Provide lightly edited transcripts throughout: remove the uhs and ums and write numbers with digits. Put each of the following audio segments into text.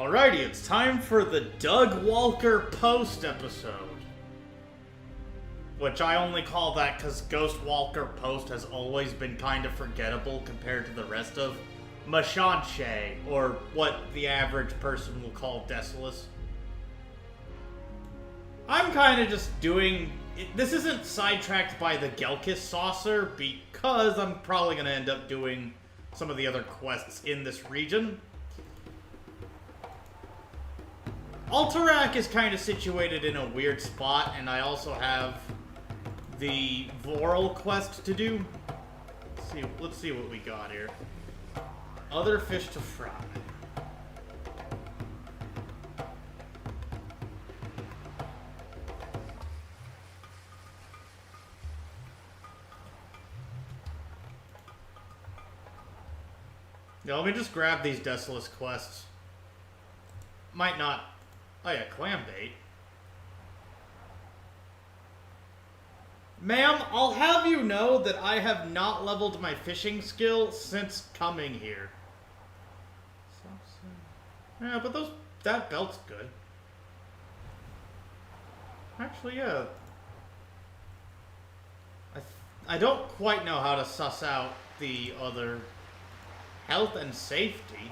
Alrighty, it's time for the Doug Walker Post episode. Which I only call that because Ghost Walker Post has always been kind of forgettable compared to the rest of Mashan'she, or what the average person will call Desolace. I'm kind of just doing... This isn't sidetracked by the Gelkis saucer, because I'm probably going to end up doing some of the other quests in this region. Alterac is kind of situated in a weird spot, and I also have the Voral quest to do. Let's see what we got here. Other fish to fry. Yeah, let me just grab these Desolace quests. Might not... Oh yeah, clam bait. Ma'am, I'll have you know that I have not leveled my fishing skill since coming here. Yeah, but that belt's good. Actually, yeah. I don't quite know how to suss out the other health and safety.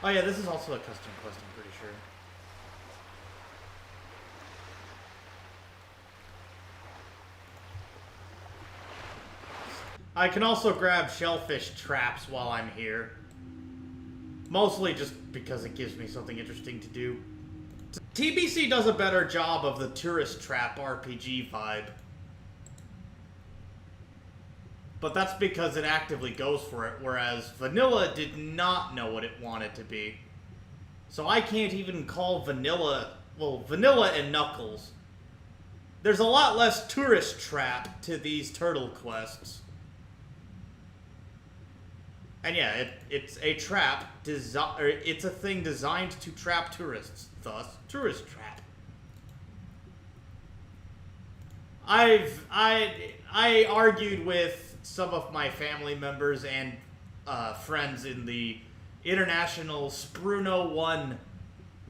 Oh yeah, this is also a custom quest, I'm pretty sure. I can also grab shellfish traps while I'm here. Mostly just because it gives me something interesting to do. TBC does a better job of the tourist trap RPG vibe. But that's because it actively goes for it, whereas Vanilla did not know what it wanted to be. So I can't even call Vanilla... Well, Vanilla and Knuckles. There's a lot less tourist trap to these turtle quests. And yeah, it's a trap, it's a thing designed to trap tourists, thus, tourist trap. I argued with some of my family members and friends in the International Spruno 1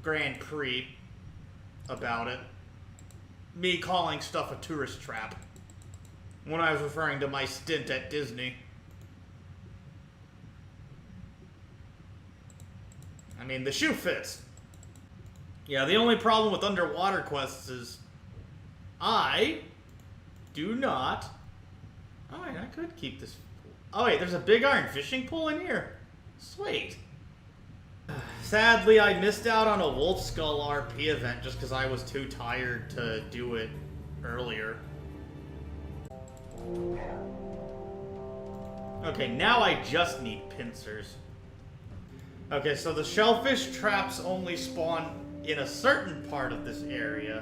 Grand Prix about it. Me calling stuff a tourist trap. When I was referring to my stint at Disney. I mean, the shoe fits. Yeah, the only problem with underwater quests is I do not... Oh, wait, I could keep this... Oh, wait, there's a big iron fishing pole in here. Sweet. Sadly, I missed out on a Wolf Skull RP event just because I was too tired to do it earlier. Okay, now I just need pincers. Okay, so the shellfish traps only spawn in a certain part of this area,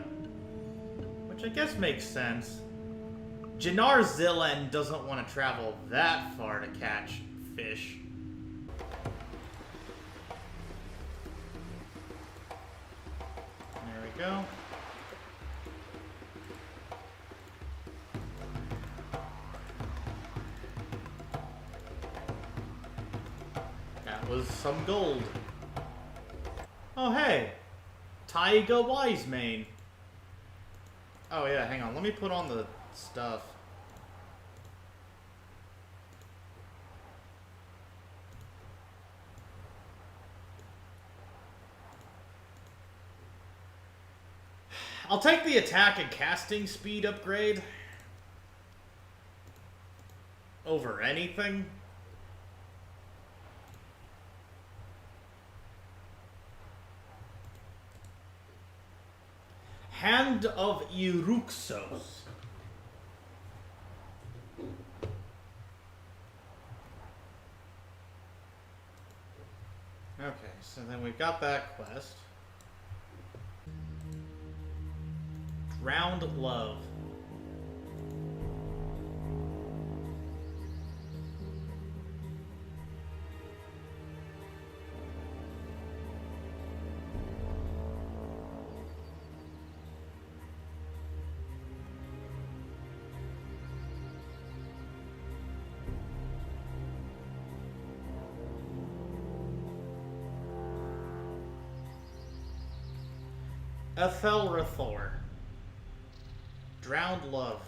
which I guess makes sense. Jannar Zillen doesn't want to travel that far to catch fish. There we go. Was some gold. Oh, hey. Taiga Wisemane. Oh, yeah, hang on. Let me put on the stuff. I'll take the attack and casting speed upgrade over anything. Hand of Iruxos. Okay, so then we've got that quest. Drowned Love. Ethelrathor. Drowned Love.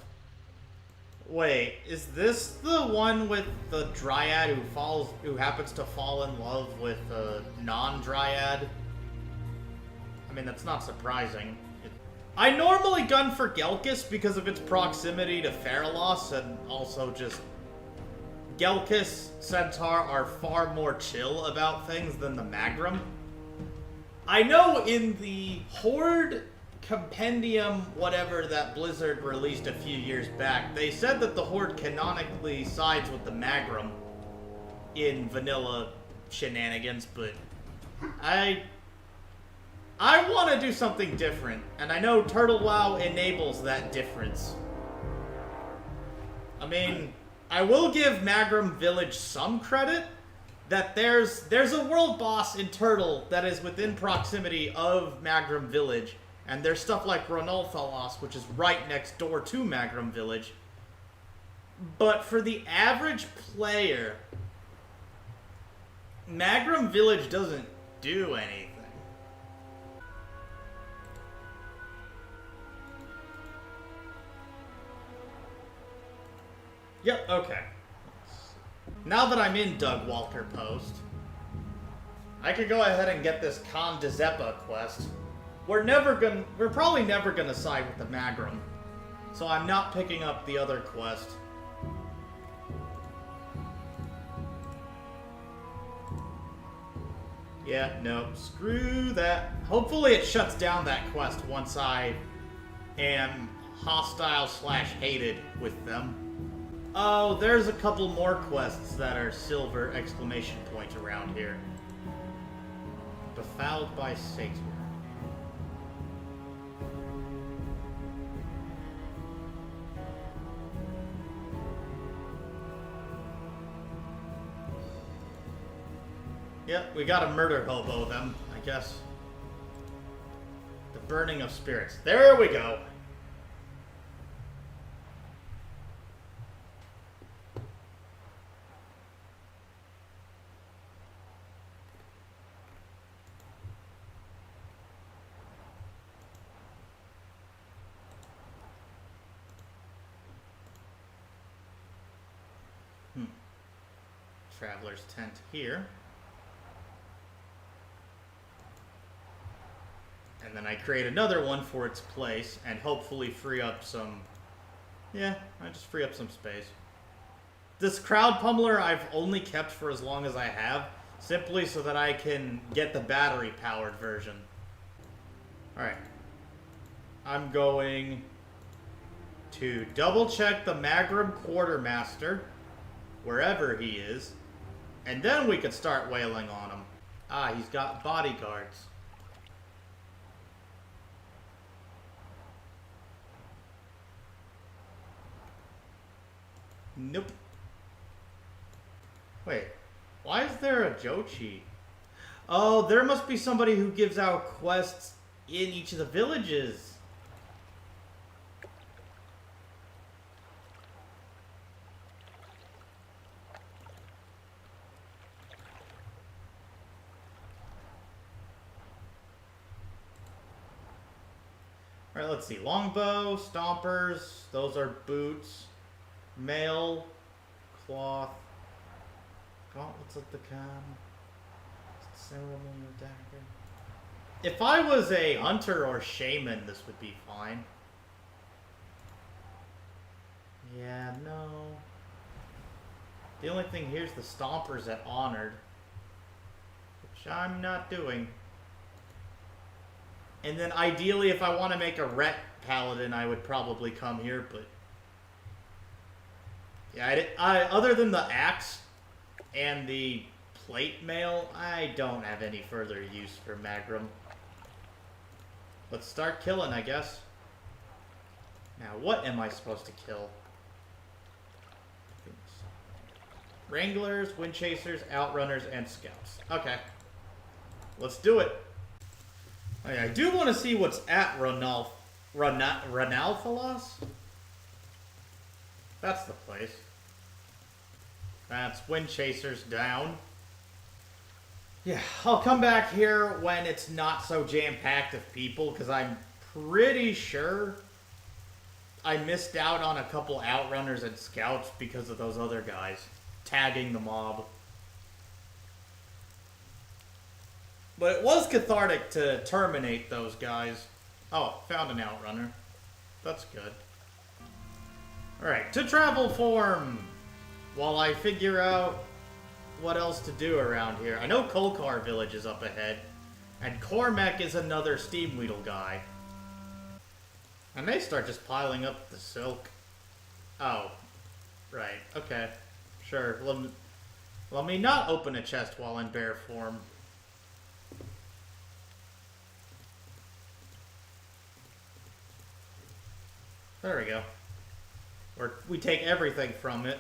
Wait, is this the one with the dryad who happens to fall in love with a non-dryad? I mean, that's not surprising. I normally gun for Gelkis because of its proximity to Feralos, and also just Gelkis Centaur are far more chill about things than the Magram. I know in the Horde Compendium, whatever that Blizzard released a few years back, they said that the Horde canonically sides with the Magram in vanilla shenanigans, but I want to do something different, and I know TurtleWoW enables that difference. I mean, I will give Magram Village some credit, that there's a world boss in Turtle that is within proximity of Magram Village, and there's stuff like Ronalthalos, which is right next door to Magram Village. But for the average player, Magram Village doesn't do anything. Yep, okay. Now that I'm in Doug Walker Post, I could go ahead and get this Khan Dzepa quest. We're probably never gonna side with the Magram, so I'm not picking up the other quest. Yeah, no, screw that. Hopefully it shuts down that quest once I am hostile/hated with them. Oh, there's a couple more quests that are silver exclamation point around here. Befouled by Satan. Yep, we gotta murder hobo them, I guess. The Burning of Spirits. There we go. Traveler's tent here. And then I create another one for its place and hopefully free up some... Yeah, I just free up some space. This Crowd Pummeler I've only kept for as long as I have, simply so that I can get the battery-powered version. Alright. I'm going to double-check the Magram Quartermaster, wherever he is, and then we could start wailing on him. Ah, he's got bodyguards. Nope. Wait, why is there a Jochi? Oh, there must be somebody who gives out quests in each of the villages. Alright, let's see. Longbow, stompers, those are boots. Mail, cloth, gauntlets of the Khan, ceremonial dagger. If I was a hunter or shaman, this would be fine. Yeah, no. The only thing here's the stompers at honored, which I'm not doing. And then ideally, if I want to make a Ret paladin, I would probably come here, but yeah, other than the axe and the plate mail, I don't have any further use for Magram. Let's start killing, I guess. Now, what am I supposed to kill? Wranglers, wind chasers, outrunners, and scouts. Okay. Let's do it. Okay, I do want to see what's at Ronalthalos? That's the place. That's wind chasers down. Yeah, I'll come back here when it's not so jam-packed of people, because I'm pretty sure I missed out on a couple outrunners and scouts because of those other guys tagging the mob. But it was cathartic to terminate those guys. Oh, found an outrunner. That's good. Alright, to travel form! While I figure out what else to do around here. I know Kolkar Village is up ahead. And Cormac is another Steam Weedle guy. I may start just piling up the silk. Oh. Right, okay. Sure. Let me not open a chest while in bear form. There we go. Or we take everything from it.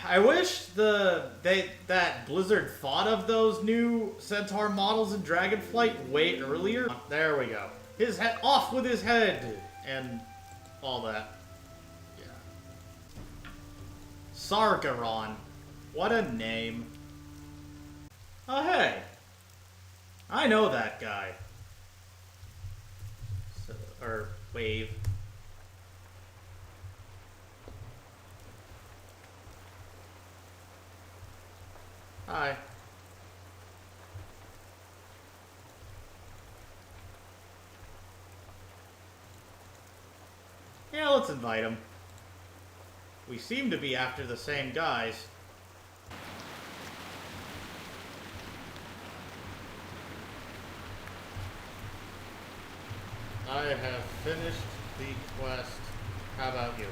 I wish that Blizzard thought of those new Centaur models in Dragonflight way earlier. There we go. His head off with his head and all that. Yeah. Sargeron. What a name. Oh hey. I know that guy. Or wave. Hi. Yeah, let's invite him. We seem to be after the same guys. I have finished the quest. How about you?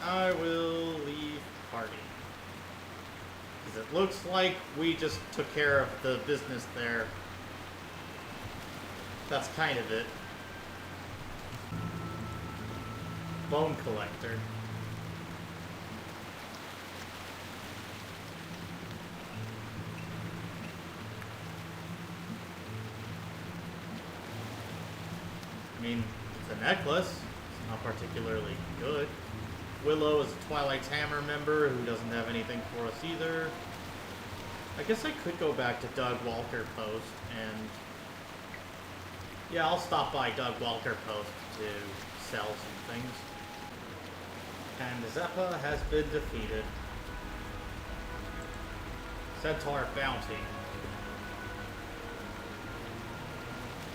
I will leave party. Because it looks like we just took care of the business there. That's kind of it. Bone collector. I mean, it's a necklace. It's not particularly good. Willow is a Twilight's Hammer member who doesn't have anything for us either. I guess I could go back to Doug Walker Post and... yeah, I'll stop by Doug Walker Post to sell some things. And Zeppa has been defeated. Centaur Bounty.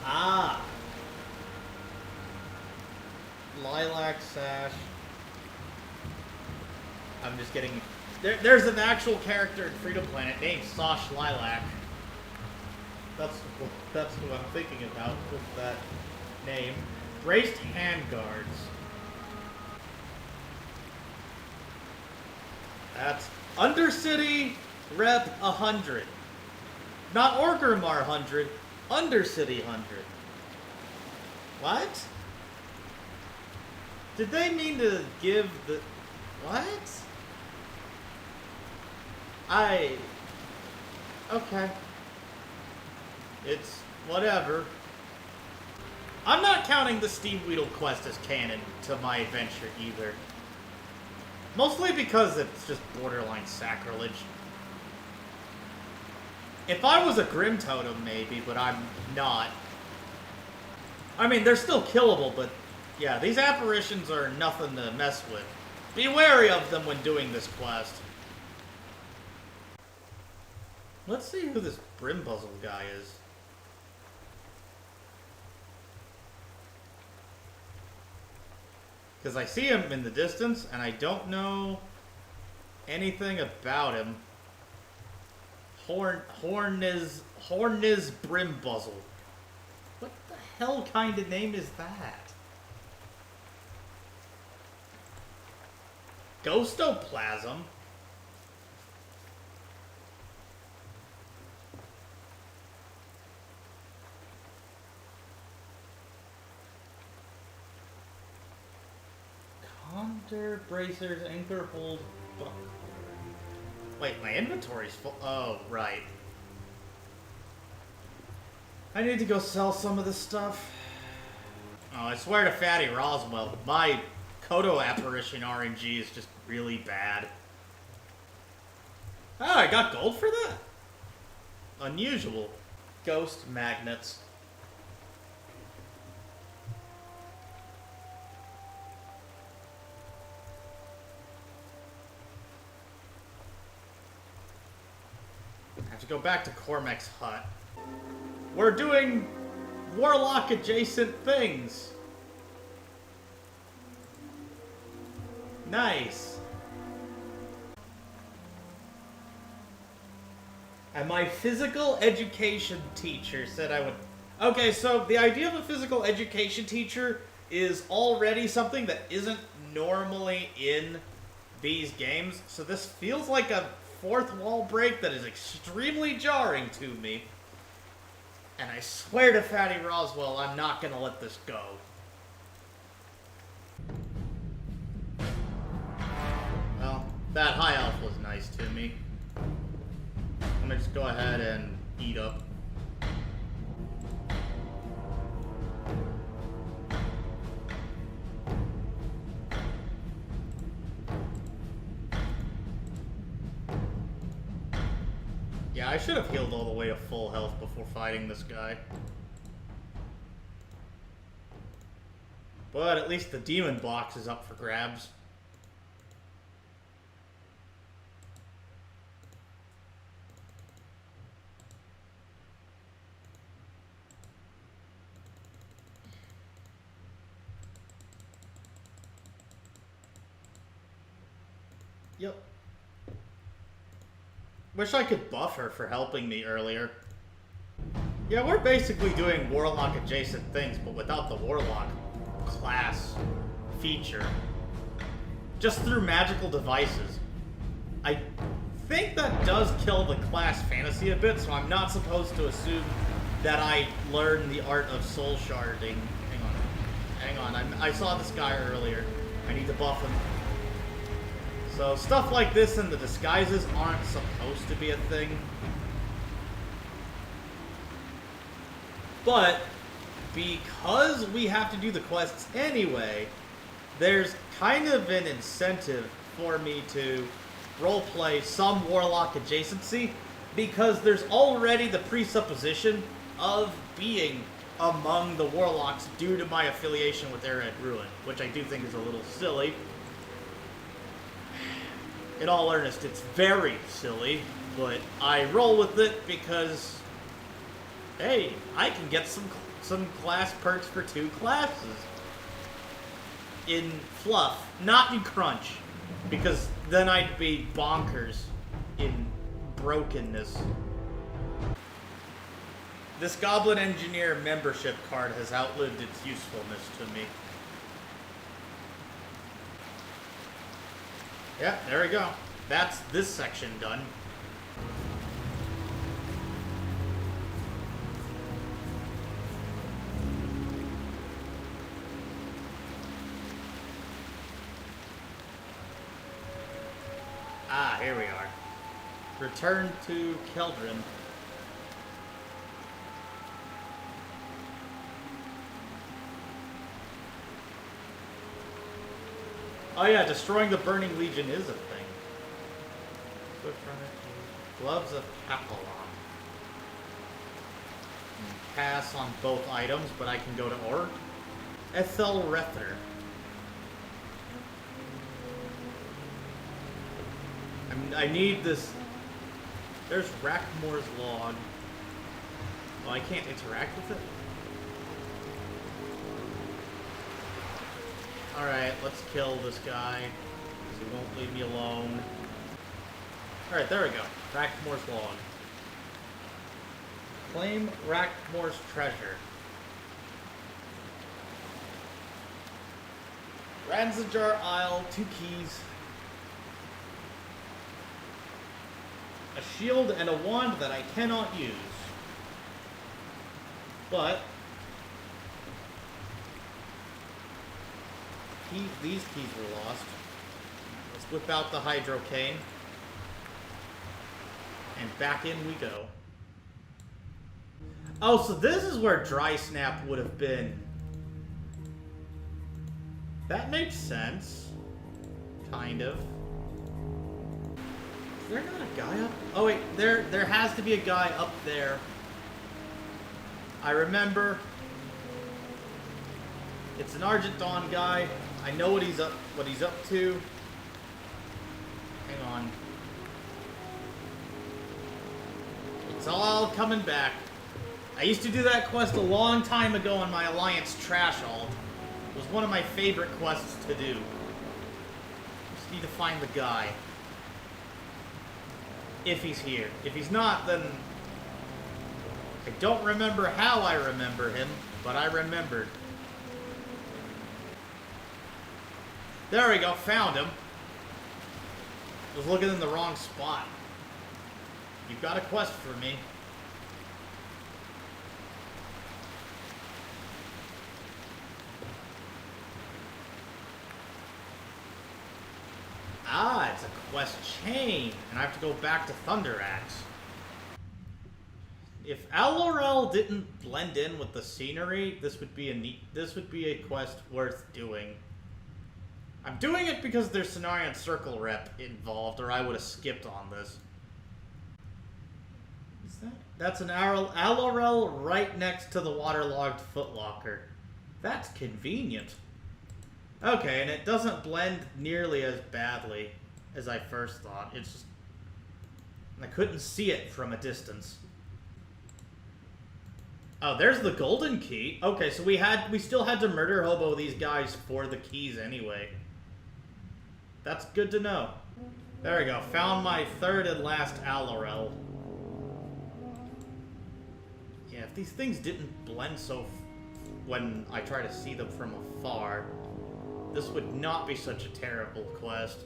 Ah! Lilac Sash. I'm just getting... There's an actual character in Freedom Planet named Sash Lilac. That's what I'm thinking about with that name. Braced Handguards. That's Undercity Rep 100. Not Orgrimmar 100, Undercity 100. What? Did they mean to give the... what? Okay. It's whatever. I'm not counting the Steam Weedle quest as canon to my adventure either. Mostly because it's just borderline sacrilege. If I was a Grim Totem, maybe, but I'm not. I mean, they're still killable, but yeah, these apparitions are nothing to mess with. Be wary of them when doing this quest. Let's see who this Brimbuzzle guy is. Because I see him in the distance, and I don't know anything about him. Horniz Brimbuzzle. What the hell kind of name is that? Ghostoplasm? Hunter, bracers, anchor, hold, buckler. Wait, my inventory's full. Oh, right. I need to go sell some of this stuff. Oh, I swear to Fatty Roswell, my Kodo apparition RNG is just really bad. Oh, I got gold for that? Unusual. Ghost magnets. I have to go back to Cormac's hut. We're doing warlock adjacent things. Nice. And my physical education teacher said I would... Okay, so the idea of a physical education teacher is already something that isn't normally in these games. So this feels like a fourth wall break that is extremely jarring to me. And I swear to Fatty Roswell, I'm not gonna let this go. Well, that high elf was nice to me. I'm gonna just go ahead and eat up. Yeah, I should have healed all the way to full health before fighting this guy. But at least the demon box is up for grabs. Yep. Wish I could buff her for helping me earlier. Yeah, we're basically doing warlock adjacent things, but without the warlock class feature. Just through magical devices. I think that does kill the class fantasy a bit, so I'm not supposed to assume that I learned the art of soul sharding. Hang on. I saw this guy earlier. I need to buff him. So stuff like this and the disguises aren't supposed to be a thing. But because we have to do the quests anyway, there's kind of an incentive for me to roleplay some warlock adjacency, because there's already the presupposition of being among the warlocks due to my affiliation with Airhead Ruin, which I do think is a little silly. In all earnest, it's very silly, but I roll with it because, hey, I can get some class perks for 2 classes. In fluff, not in crunch, because then I'd be bonkers in brokenness. This Goblin Engineer membership card has outlived its usefulness to me. Yeah, there we go. That's this section done. Ah, here we are. Return to Keldrin. Oh yeah, destroying the Burning Legion is a thing. Gloves of Capelon. Pass on both items, but I can go to Orc. Ethel Rether. I need this. There's Rackmore's log. Oh, I can't interact with it? Alright, let's kill this guy, because he won't leave me alone. Alright, there we go. Rackmore's log. Claim Rackmore's treasure. Ranzajar Isle, 2 keys. A shield and a wand that I cannot use. But these keys were lost. Let's whip out the Hydro Cane. And back in we go. Oh, so this is where Dry Snap would have been. That makes sense. Kind of. there not a guy up? Oh wait, there has to be a guy up there. I remember. It's an Argent Dawn guy. I know what he's up to. Hang on. It's all coming back. I used to do that quest a long time ago on my Alliance Trash Alt. It was one of my favorite quests to do. Just need to find the guy. If he's here. If he's not, then... I don't remember how I remember him, but I remembered. There we go, found him. I was looking in the wrong spot. You've got a quest for me. Ah, it's a quest chain, and I have to go back to Thunderaxe. If Alorel didn't blend in with the scenery, this would be a quest worth doing. I'm doing it because there's Cenarion Circle rep involved, or I would have skipped on this. Is that? That's an Alorel right next to the waterlogged footlocker. That's convenient. Okay, and it doesn't blend nearly as badly as I first thought. It's just... I couldn't see it from a distance. Oh, there's the golden key. Okay, so we still had to murder hobo these guys for the keys anyway. That's good to know. There we go. Found my third and last Alorel. Yeah, if these things didn't blend when I try to see them from afar, this would not be such a terrible quest.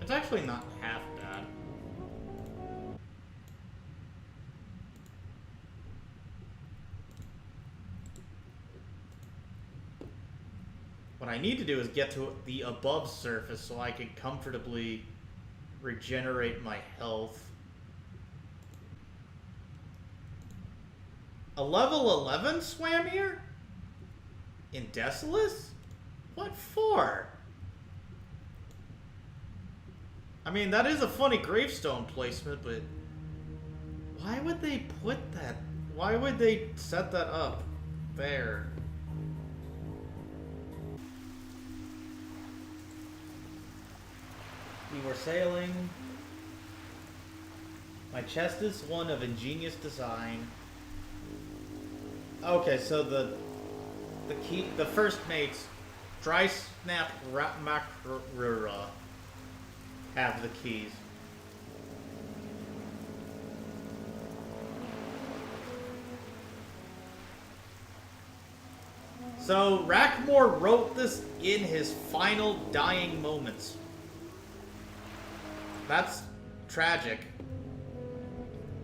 It's actually not half bad. What I need to do is get to the above surface so I can comfortably regenerate my health. A level 11 swam here? In Desolace? What for? I mean, that is a funny gravestone placement, but why would they put that? Why would they set that up there? We were sailing. My chest is one of ingenious design. Okay, so the first mates, Dry Snap Makrura, have the keys. So Rackmore wrote this in his final dying moments. That's tragic.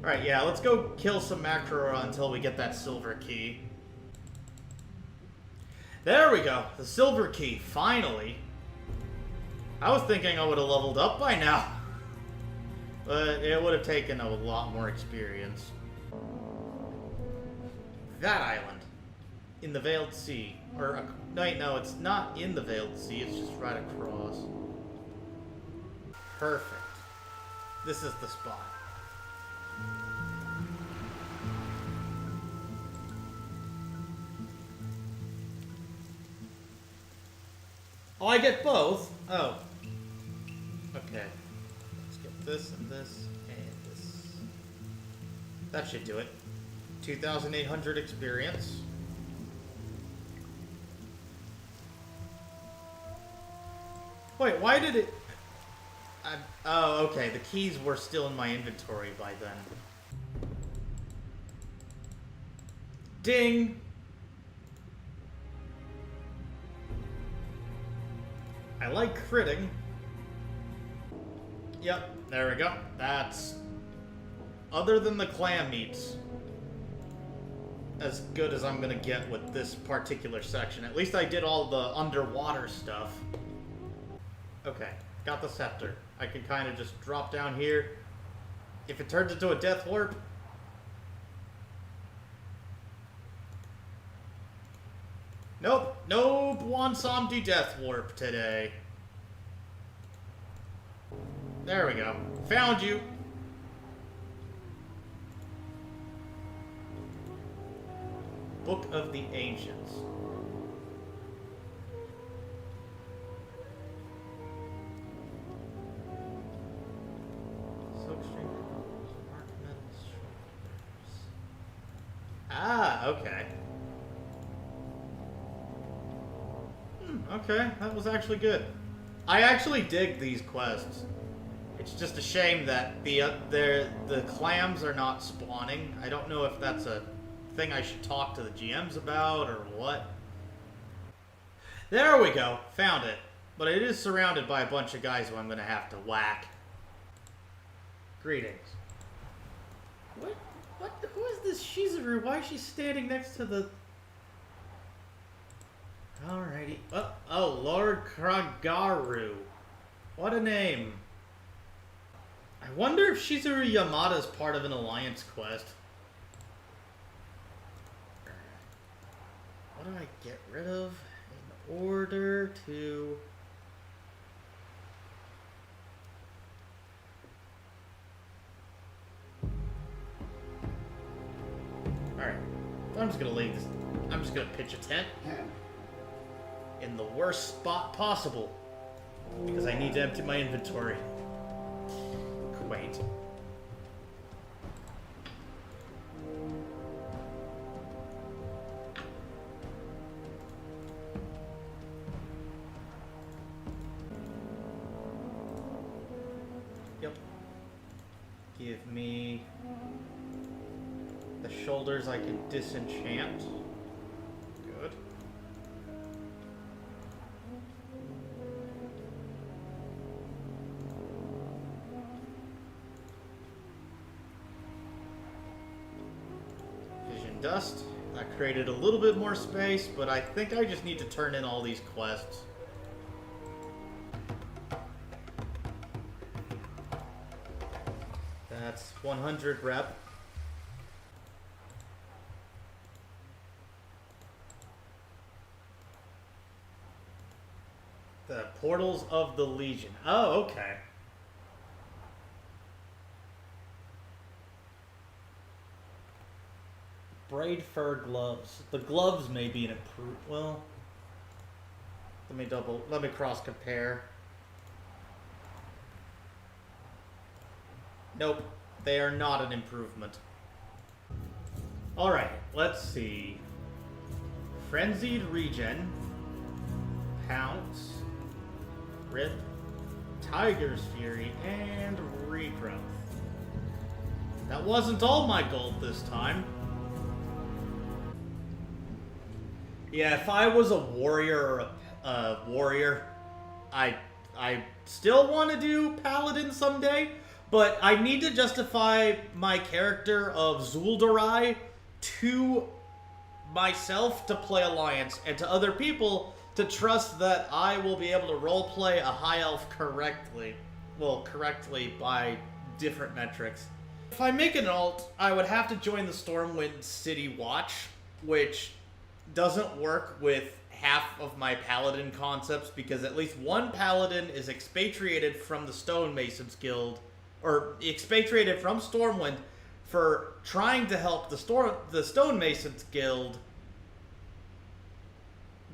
Alright, yeah, let's go kill some Makrura until we get that silver key. There we go, the silver key, finally. I was thinking I would have leveled up by now. But it would have taken a lot more experience. That island. In the Veiled Sea. Or, no, it's not in the Veiled Sea, it's just right across. Perfect. This is the spot. Oh, I get both? Oh. Okay. Let's get this and this and this. That should do it. 2,800 experience. Wait, why did it... oh, okay. The keys were still in my inventory by then. Ding! I like critting. Yep, there we go. That's... Other than the clam meats, as good as I'm gonna get with this particular section. At least I did all the underwater stuff. Okay, got the scepter. I can kind of just drop down here. If it turns into a death warp... Nope, no Bwansamdi death warp today. There we go. Found you. Book of the Ancients. Silkstream pearls, mark metal shoulders. Ah, okay. Okay, that was actually good. I actually dig these quests. It's just a shame that the clams are not spawning. I don't know if that's a thing I should talk to the GMs about or what. There we go. Found it. But it is surrounded by a bunch of guys who I'm going to have to whack. Greetings. What? Who is this Shizuru? Why is she standing next to the... Alrighty. Oh, Lord Kragaru. What a name. I wonder if Shizuru Yamada's part of an alliance quest. What do I get rid of in order to... Alright. I'm just gonna leave this. I'm just gonna pitch a tent in the worst spot possible because I need to empty my inventory. Quaint. Yep. Give me the shoulders I can disenchant. Good. Vision dust. That created a little bit more space, but I think I just need to turn in all these quests. That's 100 rep. The Portals of the Legion. Oh, okay. Braid fur gloves. The gloves may be an improvement. Well, let me cross compare. Nope, they are not an improvement. Alright, let's see. Frenzied Regen. Pounce. Rip. Tiger's Fury. And Regrowth. That wasn't all my gold this time. Yeah, if I was a warrior or a warrior, I still want to do Paladin someday, but I need to justify my character of Zul'Darai to myself to play Alliance, and to other people to trust that I will be able to roleplay a High Elf correctly. Well, correctly by different metrics. If I make an alt, I would have to join the Stormwind City Watch, which doesn't work with half of my Paladin concepts, because at least one Paladin is expatriated from the Stonemasons Guild, or expatriated from Stormwind for trying to help the Stonemasons Guild,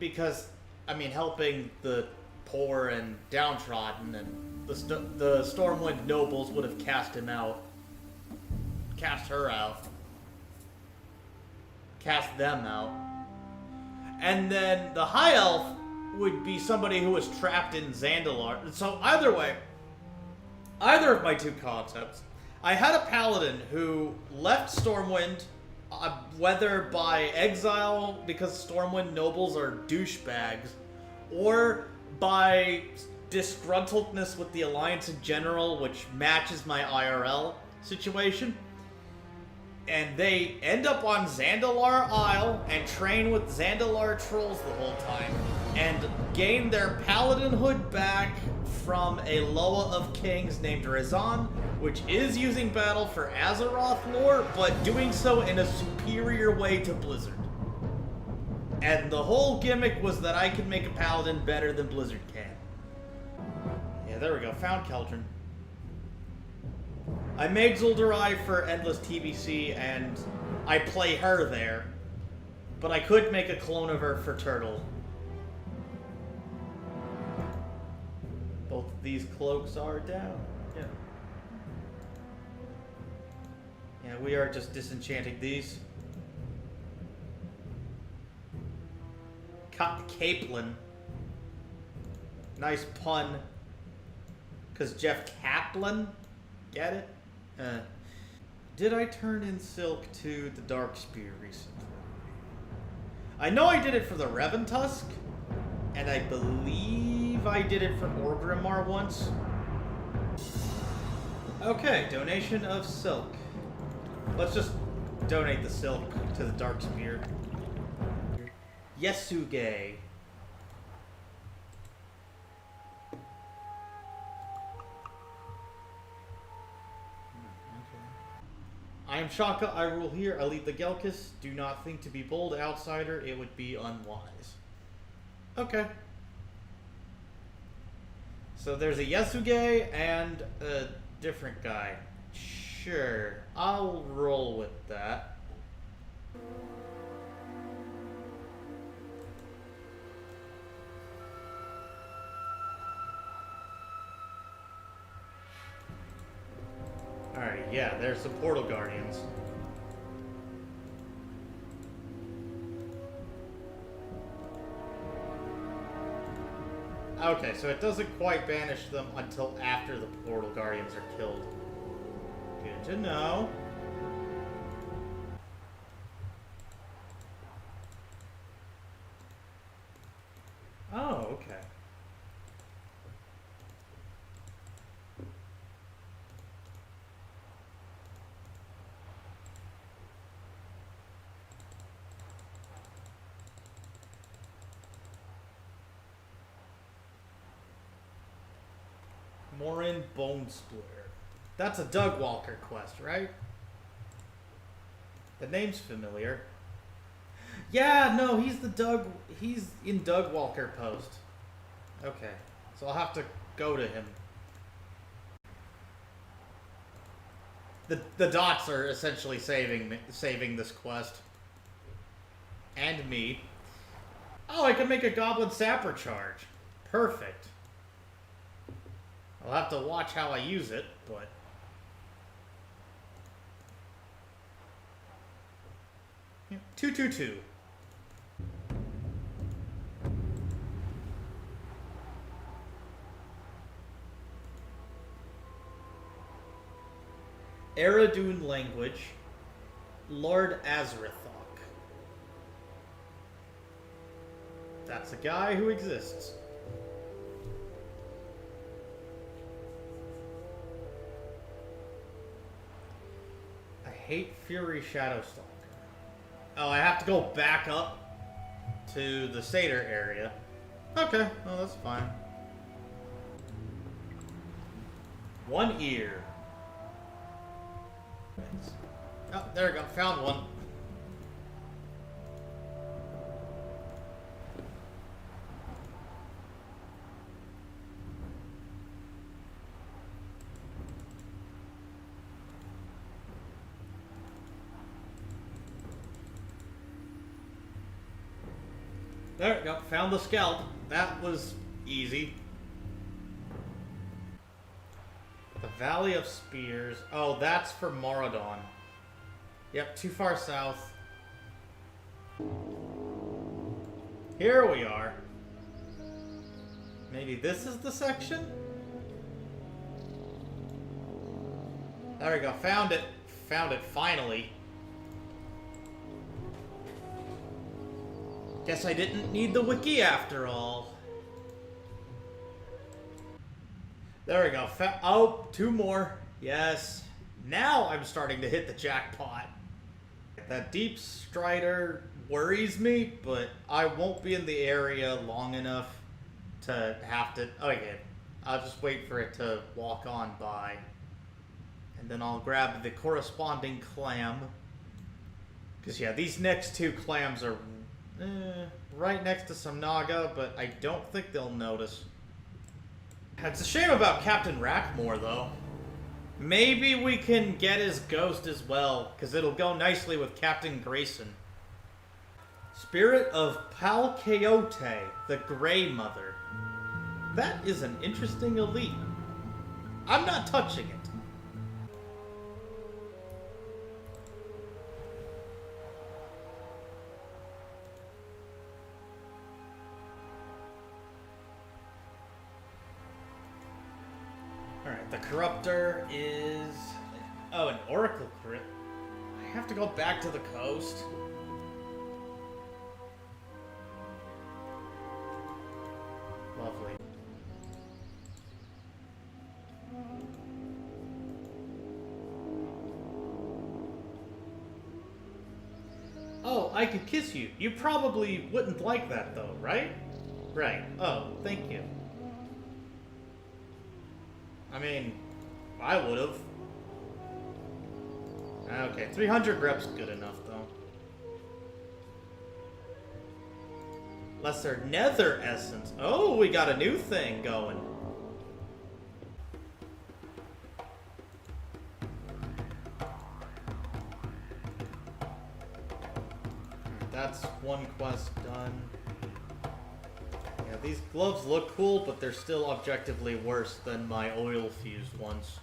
because, I mean, helping the poor and downtrodden, and the Stormwind nobles would have cast him out. Cast her out. Cast them out. And then the High Elf would be somebody who was trapped in Zandalar. So either way, either of my two concepts, I had a Paladin who left Stormwind, whether by exile because Stormwind nobles are douchebags, or by disgruntledness with the Alliance in general, which matches my IRL situation. And they end up on Zandalar Isle and train with Zandalar trolls the whole time, and gain their paladinhood back from a Loa of Kings named Razan, which is using battle for Azeroth lore, but doing so in a superior way to Blizzard. And the whole gimmick was that I could make a paladin better than Blizzard can. Yeah, there we go. Found Keldrin. I made Zul'Durai for Endless TBC, and I play her there. But I could make a clone of her for Turtle. Both of these cloaks are down. Yeah. Yeah, we are just disenchanting these. Kaplan. Nice pun. Because Jeff Kaplan? Get it? Did I turn in Silk to the Dark Spear recently? I know I did it for the Reventusk, and I believe I did it for Orgrimmar once. Okay, donation of Silk. Let's just donate the Silk to the Dark Spear. Yesuge. I am Shaka, I rule here, I lead the Gelkis. Do not think to be bold outsider, it would be unwise. Okay. So there's a Yesuge and a different guy. Sure, I'll roll with that. Alright, yeah, there's the Portal Guardians. Okay, so it doesn't quite banish them until after the Portal Guardians are killed. Good to know. Oh, okay. Morin Bone Splitter. That's a Doug Walker quest, right? The name's familiar. Yeah, no, he's in Doug Walker Post. Okay, so I'll have to go to him. The dots are essentially saving this quest. And me. Oh, I can make a Goblin Sapper charge. Perfect. I'll have to watch how I use it, but... Yeah, 222. Eredun language. Lord Azrithok. That's a guy who exists. Hate Fury Shadowstalker. Oh, I have to go back up to the Satyr area. Okay, well that's fine. One ear. Oh, there we go. Found one. There we go, found the scalp. That was easy. The Valley of Spears. Oh, that's for Mauradon. Yep, too far south. Here we are. Maybe this is the section? There we go, found it. Found it, finally. Guess I didn't need the wiki after all. There we go. Oh, two more. Yes. Now I'm starting to hit the jackpot. That Deep Strider worries me, but I won't be in the area long enough to have to... Okay, I'll just wait for it to walk on by. And then I'll grab the corresponding clam. Because, yeah, these next two clams are... right next to some Naga, but I don't think they'll notice. It's a shame about Captain Rackmore, though. Maybe we can get his ghost as well, because it'll go nicely with Captain Grayson. Spirit of Palkeote, the Grey Mother. That is an interesting elite. I'm not touching it. Alright, the Corruptor is... Oh, an Oracle crit. I have to go back to the coast. Lovely. Oh, I could kiss you. You probably wouldn't like that though, right? Right. Oh, thank you. I mean, I would've. Okay, 300 reps good enough though. Lesser Nether Essence. Oh, we got a new thing going. That's one quest done. Yeah, these gloves look cool, but they're still objectively worse than my oil-fused ones.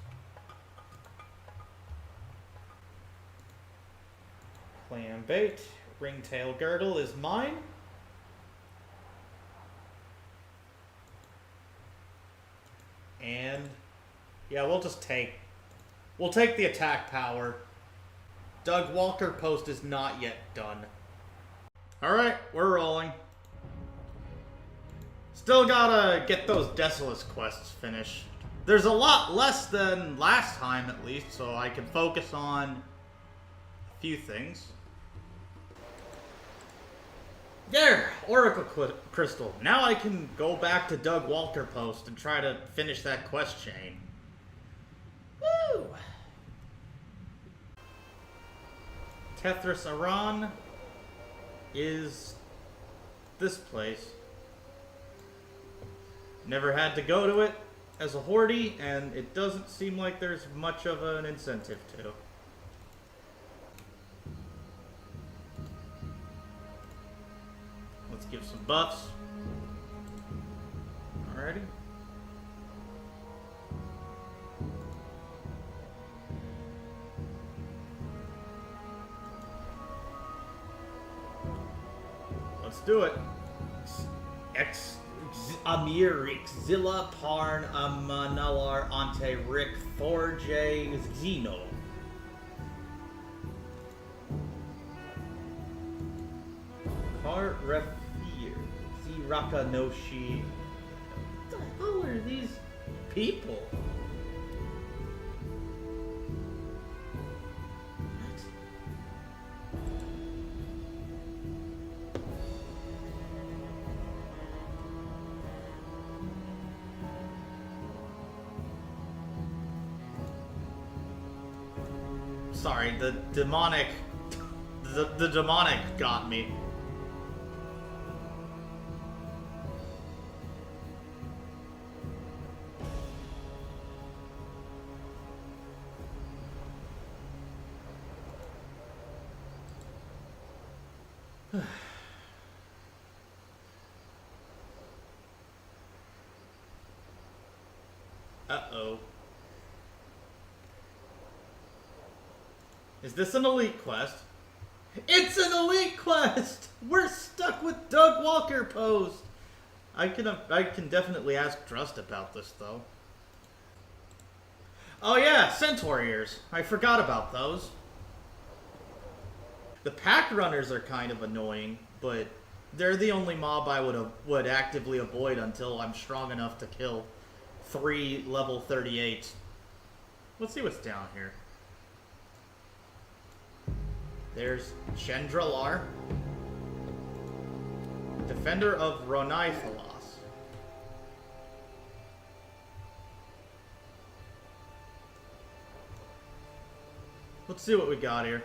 Clam bait. Ringtail girdle is mine. And yeah, we'll take the attack power. Doug Walker post is not yet done. Alright, we're rolling. Still gotta get those Desolace quests finished. There's a lot less than last time at least, so I can focus on a few things. There! Oracle Crystal. Now I can go back to Doug Walker post and try to finish that quest chain. Woo! Tethras Aran is this place. Never had to go to it as a hordey, and it doesn't seem like there's much of an incentive to. Let's give some buffs. Alrighty. Let's do it. Amir Zilla Parn Amanalar Ante Rick Thorje Xeno. Kar Refir Ziraka Noshi. What the hell are these people? Sorry, the demonic got me. Uh-oh. Is this an elite quest? It's an elite quest! We're stuck with Doug Walker post! I can definitely ask Drust about this, though. Oh yeah, Centaur ears. I forgot about those. The pack runners are kind of annoying, but they're the only mob I would actively avoid until I'm strong enough to kill 3 level 38. Let's see what's down here. There's Chendralar, Defender of Roniphalos. Let's see what we got here.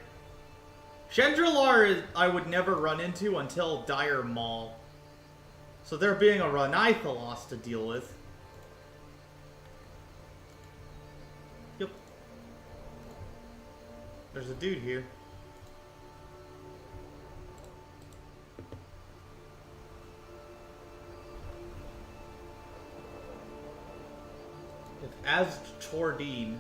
Chendralar I would never run into until Dire Maul. So there being a Roniphalos to deal with. Yep. There's a dude here. It's Aztordine.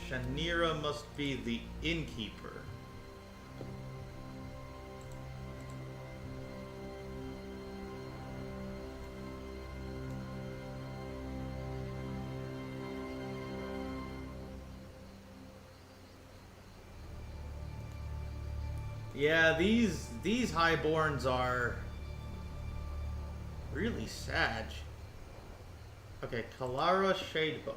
Shanira must be the innkeeper. Yeah, these highborns are really sag. Okay, Kalara Shadebow.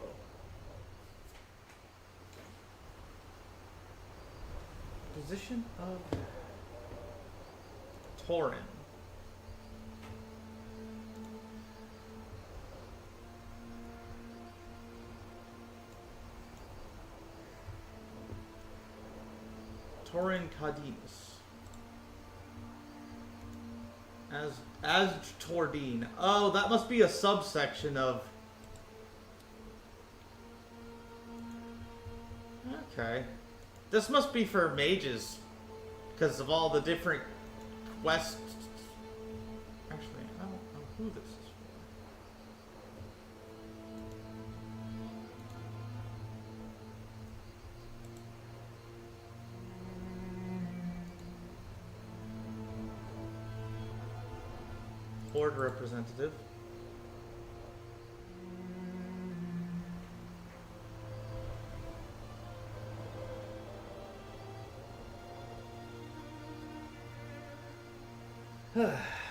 Position of Tauren. Tauren Cadimus. As Tordine. Oh, that must be a subsection of... Okay. This must be for mages, because of all the different quests. Actually, I don't know who this is for. Horde representative.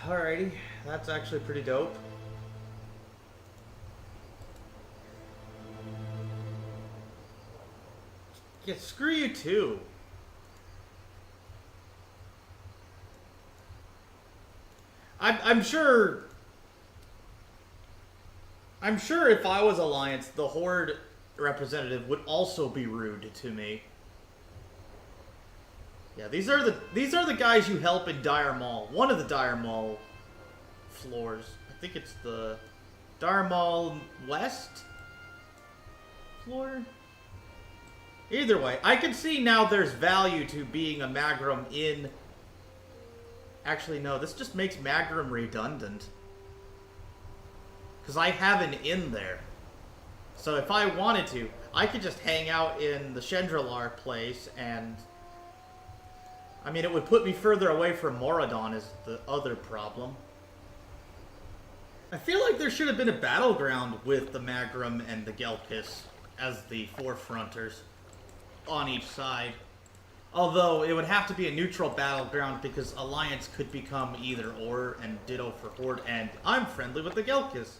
Alrighty, that's actually pretty dope. Yeah, screw you too. I'm sure if I was Alliance, the Horde representative would also be rude to me. Yeah, these are the guys you help in Dire Maul. One of the Dire Maul floors. I think it's the Dire Maul West floor. Either way, I can see now there's value to being a Magram in... Actually, no, this just makes Magram redundant. Because I have an inn there. So if I wanted to, I could just hang out in the Chendralar place and... I mean, it would put me further away from Mauradon is the other problem. I feel like there should have been a battleground with the Magram and the Gelkis as the forefronters on each side. Although, it would have to be a neutral battleground because Alliance could become either or, and ditto for Horde, and I'm friendly with the Gelkis.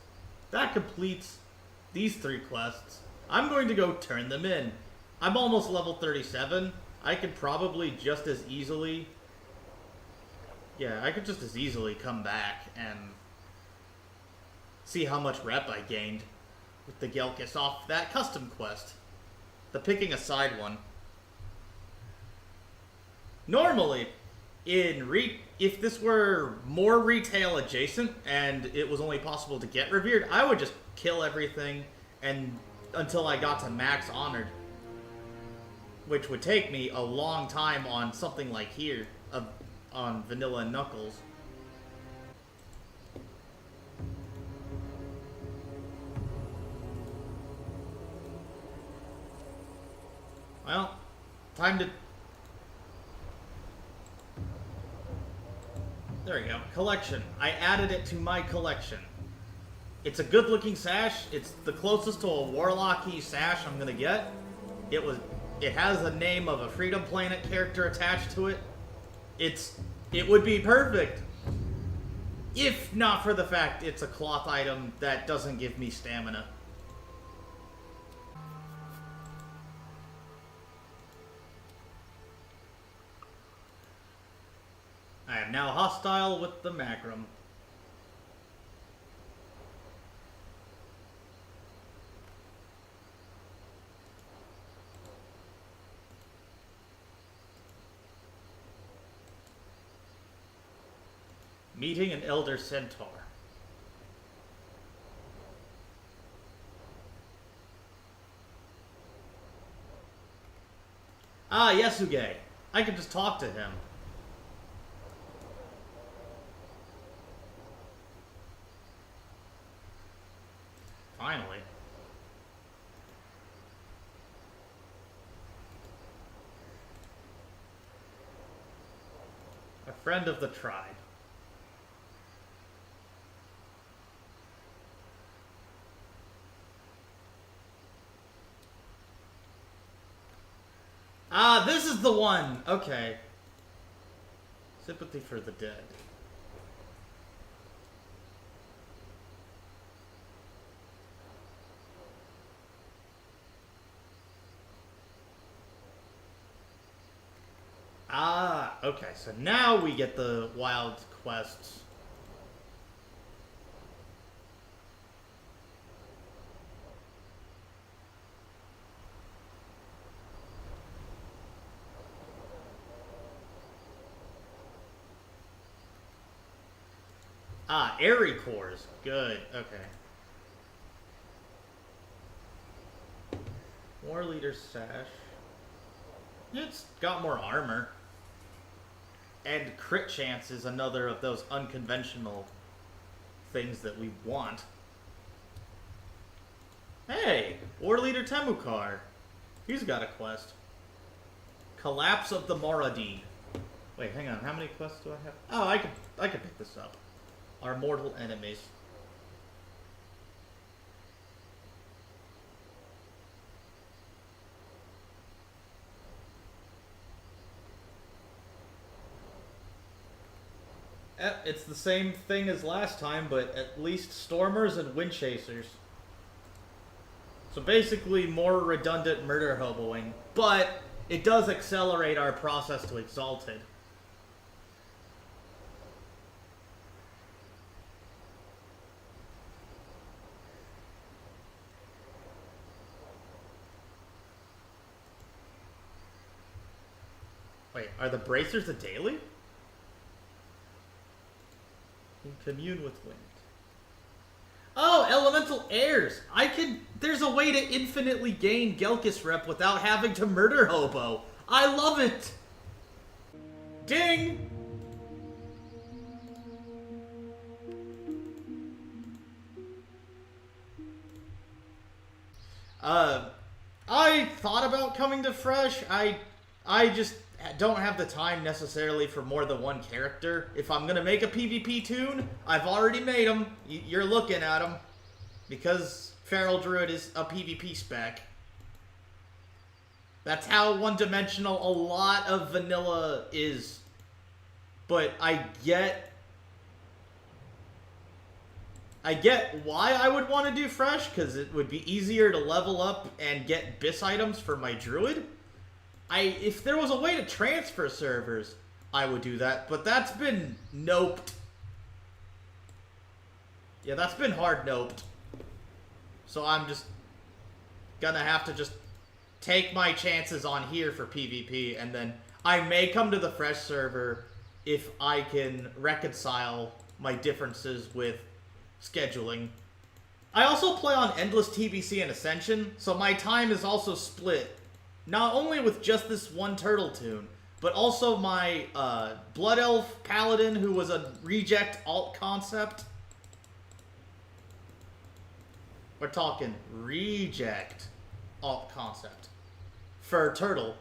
That completes these 3 quests. I'm going to go turn them in. I'm almost level 37. I could probably just as easily... Yeah, I could just as easily come back and see how much rep I gained with the Gelkis off that custom quest. The picking a side one. Normally, if this were more retail adjacent and it was only possible to get revered, I would just kill everything and until I got to max honored. Which would take me a long time on something like here, on Vanilla and Knuckles. Well, time to... There we go. Collection. I added it to my collection. It's a good-looking sash. It's the closest to a Warlocky sash I'm gonna get. It has the name of a Freedom Planet character attached to it. It would be perfect. If not for the fact it's a cloth item that doesn't give me stamina. I am now hostile with the Magram. Meeting an Elder Centaur. Ah, Yasuge. I can just talk to him. Finally. A friend of the tribe. Ah, this is the one! Okay. Sympathy for the dead. Ah, okay, so now we get the wild quests. Ah, airy cores. Good, okay. War leader sash. It's got more armor. And crit chance is another of those unconventional things that we want. Hey! War leader Temukar. He's got a quest. Collapse of the Mauradon. Wait, hang on. How many quests do I have? Oh, I could pick this up. Our mortal enemies. It's the same thing as last time, but at least Stormers and Wind Chasers. So basically more redundant murder hoboing, but it does accelerate our process to Exalted. Wait, are the bracers a daily? Commune with wind. Oh, elemental airs! There's a way to infinitely gain Gelkis rep without having to murder hobo. I love it! Ding! I thought about coming to Fresh. I just don't have the time necessarily for more than one character. If I'm gonna make a PvP toon, I've already made them. You're looking at them. Because Feral Druid is a PvP spec. That's how one-dimensional a lot of vanilla is. But I get why I would want to do Fresh, because it would be easier to level up and get BIS items for my Druid. If there was a way to transfer servers, I would do that, but that's been noped. Yeah, that's been hard noped. So I'm just gonna have to just take my chances on here for PvP, and then I may come to the Fresh server if I can reconcile my differences with scheduling. I also play on Endless TBC and Ascension, so my time is also split. Not only with just this one turtle toon, but also my Blood Elf Paladin, who was a reject alt concept. We're talking reject alt concept for Turtle.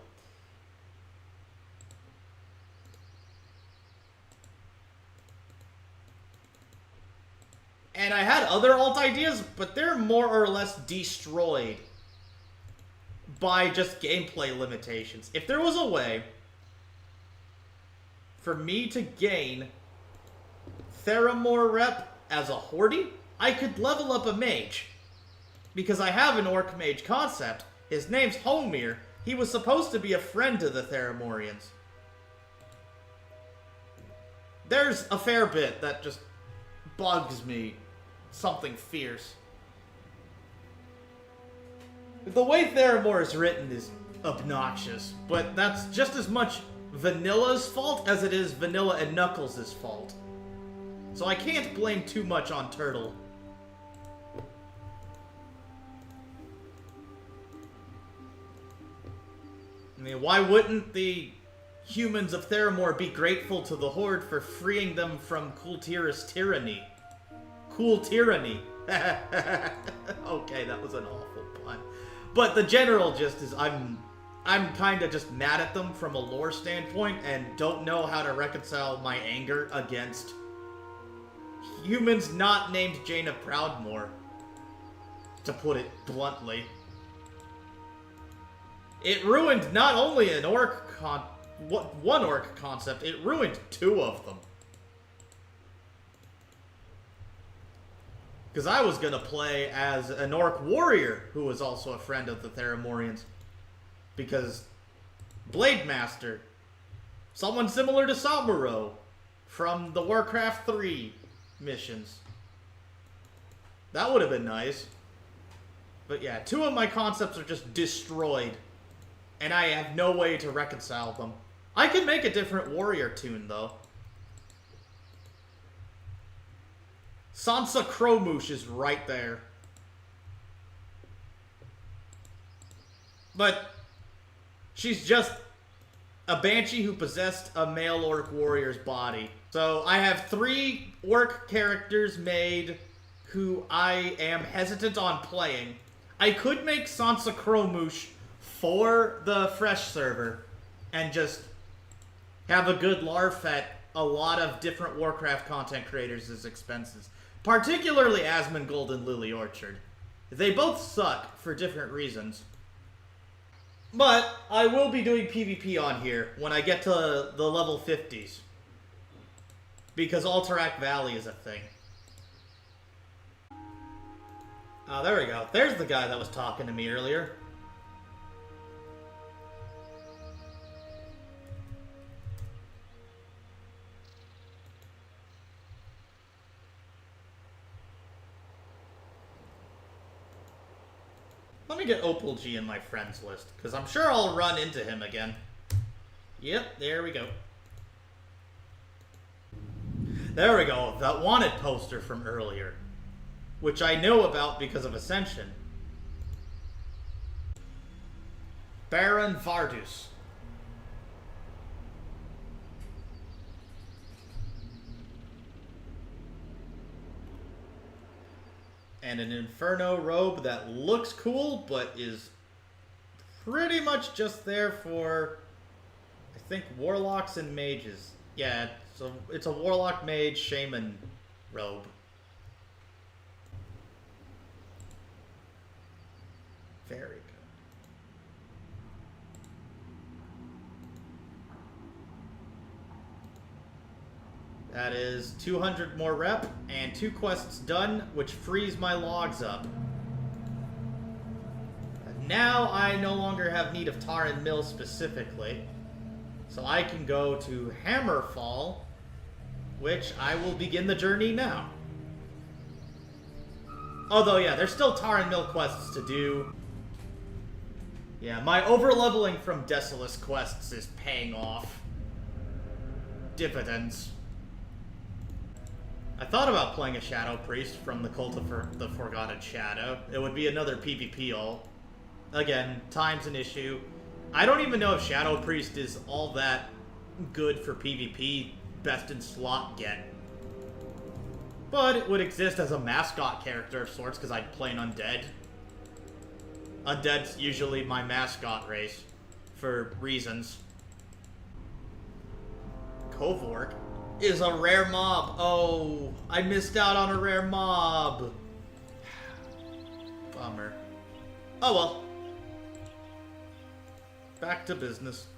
And I had other alt ideas, but they're more or less destroyed by just gameplay limitations. If there was a way for me to gain Theramore rep as a Horde, I could level up a mage. Because I have an Orc Mage concept. His name's Homir. He was supposed to be a friend to the Theramorians. There's a fair bit that just bugs me. Something fierce. The way Theramore is written is obnoxious, but that's just as much Vanilla's fault as it is Vanilla and Knuckles' fault. So I can't blame too much on Turtle. I mean, why wouldn't the humans of Theramore be grateful to the Horde for freeing them from Kultir's tyranny? Cool tyranny. Okay, that was an awful pun. But the general gist is I'm kind of just mad at them from a lore standpoint and don't know how to reconcile my anger against humans not named Jaina Proudmoore, to put it bluntly. It ruined not only an one orc concept, it ruined two of them. Because I was going to play as an orc warrior who was also a friend of the Theramorians. Because Blade Master, someone similar to Samuro from the Warcraft 3 missions. That would have been nice. But yeah, two of my concepts are just destroyed. And I have no way to reconcile them. I can make a different warrior tune, though. Sansa Cromoosh is right there. But she's just a banshee who possessed a male orc warrior's body. So I have 3 orc characters made who I am hesitant on playing. I could make Sansa Cromoosh for the fresh server and just have a good larf at a lot of different Warcraft content creators' expenses. Particularly Asmongold and Lily Orchard. They both suck for different reasons. But I will be doing PvP on here when I get to the level 50s. Because Alterac Valley is a thing. Oh, there we go. There's the guy that was talking to me earlier. Let me get Opal G in my friends list, because I'm sure I'll run into him again. Yep, there we go. There we go, that wanted poster from earlier, which I know about because of Ascension. Baron Vardus. And an Inferno robe that looks cool, but is pretty much just there for, I think, warlocks and mages. Yeah, so it's a warlock mage shaman robe. Very good. That is 200 more rep, and 2 quests done, which frees my logs up. Now I no longer have need of Taran Mill specifically, so I can go to Hammerfall, which I will begin the journey now. Although, yeah, there's still Taran Mill quests to do. Yeah, my overleveling from Desolace quests is paying off. Dividends. I thought about playing a Shadow Priest from the Cult of the Forgotten Shadow. It would be another PvP ult. Again, time's an issue. I don't even know if Shadow Priest is all that good for PvP, best in slot get. But it would exist as a mascot character of sorts, because I'd play an Undead. Undead's usually my mascot race, for reasons. Kovork is a rare mob. Oh, I missed out on a rare mob. Bummer. Oh well. Back to business.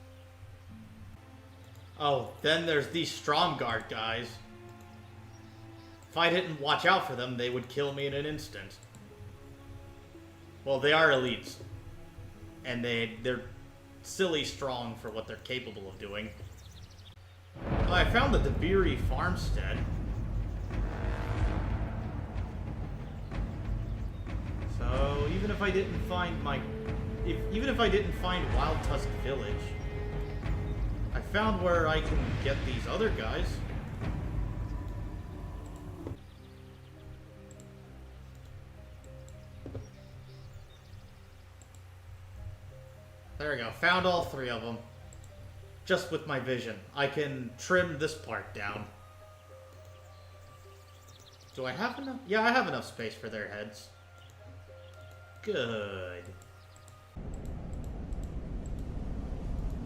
Oh, then there's these Stromguard guys. If I didn't watch out for them, they would kill me in an instant. Well, they are elites. And they're silly strong for what they're capable of doing. Oh, I found the Debiri farmstead. So even if I didn't find even if I didn't find Wild Tusk Village, I found where I can get these other guys. There we go. Found all 3 of them. Just with my vision. I can trim this part down. Do I have enough? Yeah, I have enough space for their heads. Good.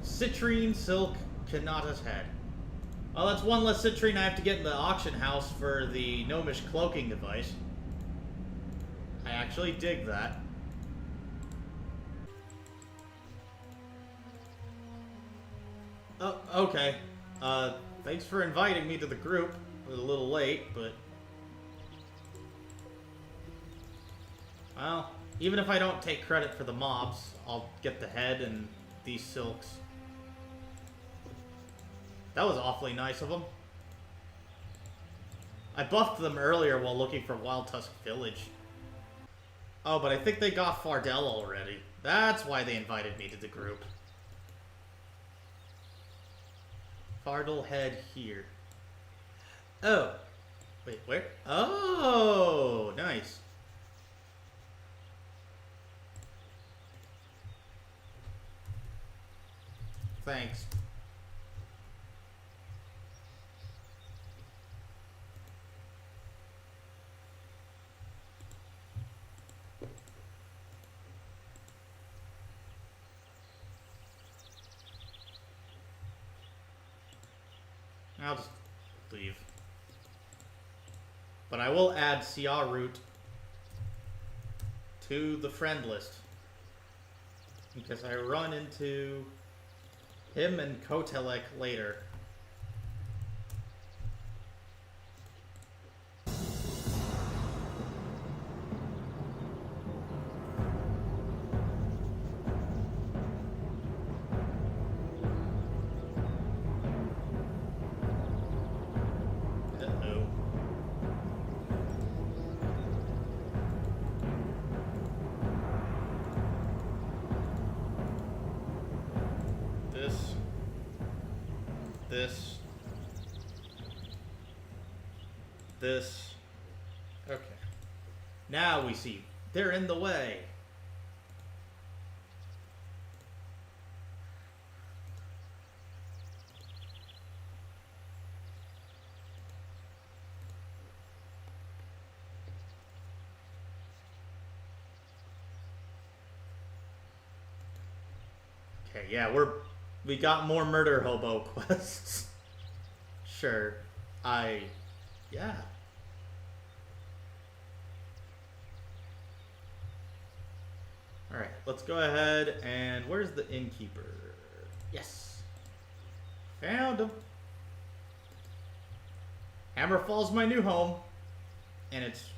Citrine Silk Kanata's head. Well, that's one less citrine I have to get in the auction house for the gnomish cloaking device. I actually dig that. Oh, okay. Thanks for inviting me to the group. I was a little late, but... Well, even if I don't take credit for the mobs, I'll get the head and these silks. That was awfully nice of them. I buffed them earlier while looking for Wild Tusk Village. Oh, but I think they got Fardell already. That's why they invited me to the group. Fardell head here. Oh. Wait, where? Oh, nice. Thanks. I'll just leave. But I will add Sia Root to the friend list. Because I run into him and Kotelek later. This. Okay. Now we see. They're in the way. Okay, yeah, we got more murder hobo quests. Sure. Yeah. Alright, let's go ahead and where's the innkeeper? Yes. Found him. Hammerfall's my new home. And it's...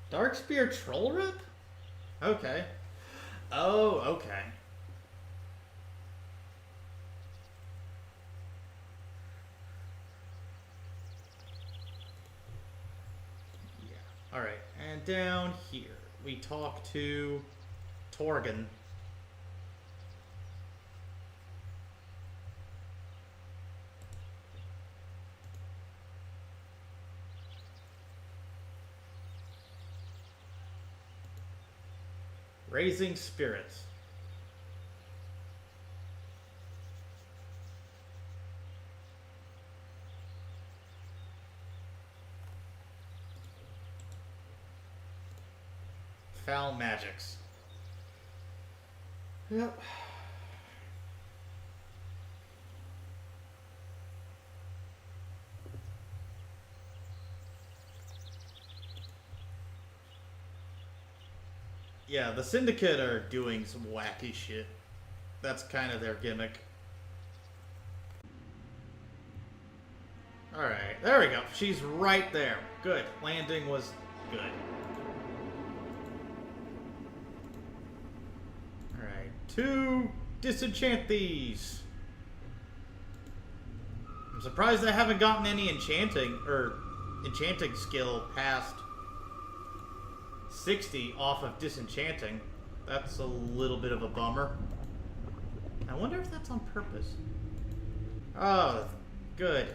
Darkspear Troll Rep? Okay. Oh, okay. Yeah. Alright, and down here, we talk to Torgan. Raising Spirits. Foul Magics. Yep. Yeah, the Syndicate are doing some wacky shit. That's kind of their gimmick. Alright, there we go. She's right there. Good. Landing was good. Alright, 2 disenchant these. I'm surprised I haven't gotten any enchanting skill past 60 off of disenchanting. That's a little bit of a bummer. I wonder if that's on purpose. Oh, good.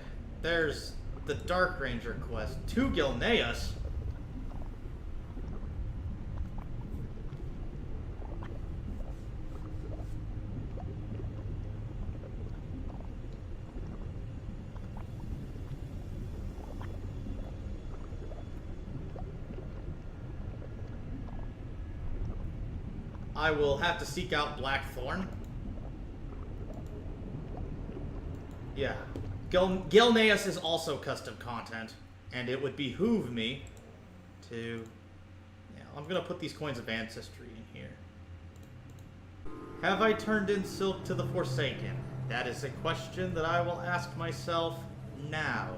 There's the Dark Ranger quest. To Gilneas. I will have to seek out Blackthorn. Yeah. Gilneas is also custom content, and it would behoove me to... Yeah, I'm gonna put these coins of ancestry in here. Have I turned in silk to the Forsaken? That is a question that I will ask myself now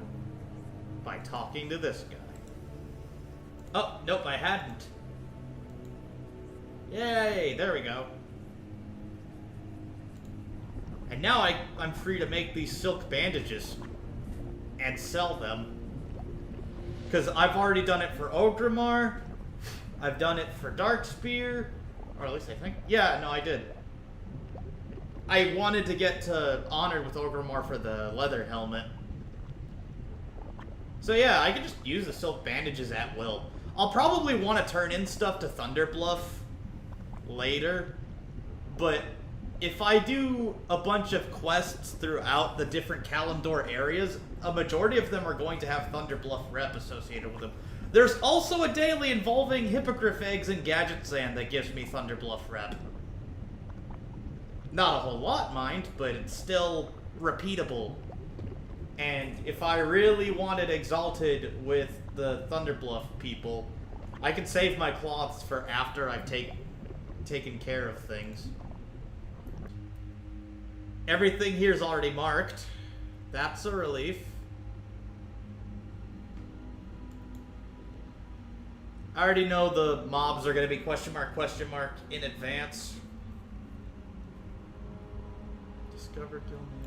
by talking to this guy. Oh, nope, I hadn't. Yay, there we go. And now I'm free to make these silk bandages and sell them. Because I've already done it for Orgrimmar, I've done it for Darkspear, or at least I think. Yeah, no, I did. I wanted to get to Honored with Orgrimmar for the leather helmet. So yeah, I can just use the silk bandages at will. I'll probably want to turn in stuff to Thunderbluff later, but if I do a bunch of quests throughout the different Kalimdor areas, a majority of them are going to have Thunderbluff rep associated with them. There's also a daily involving Hippogriff eggs and Gadget Sand that gives me Thunderbluff rep. Not a whole lot, mind, but it's still repeatable. And if I really wanted Exalted with the Thunderbluff people, I can save my cloths for after I've taken care of things. Everything here's already marked. That's a relief. I already know the mobs are going to be question mark in advance. Discover Gilneas.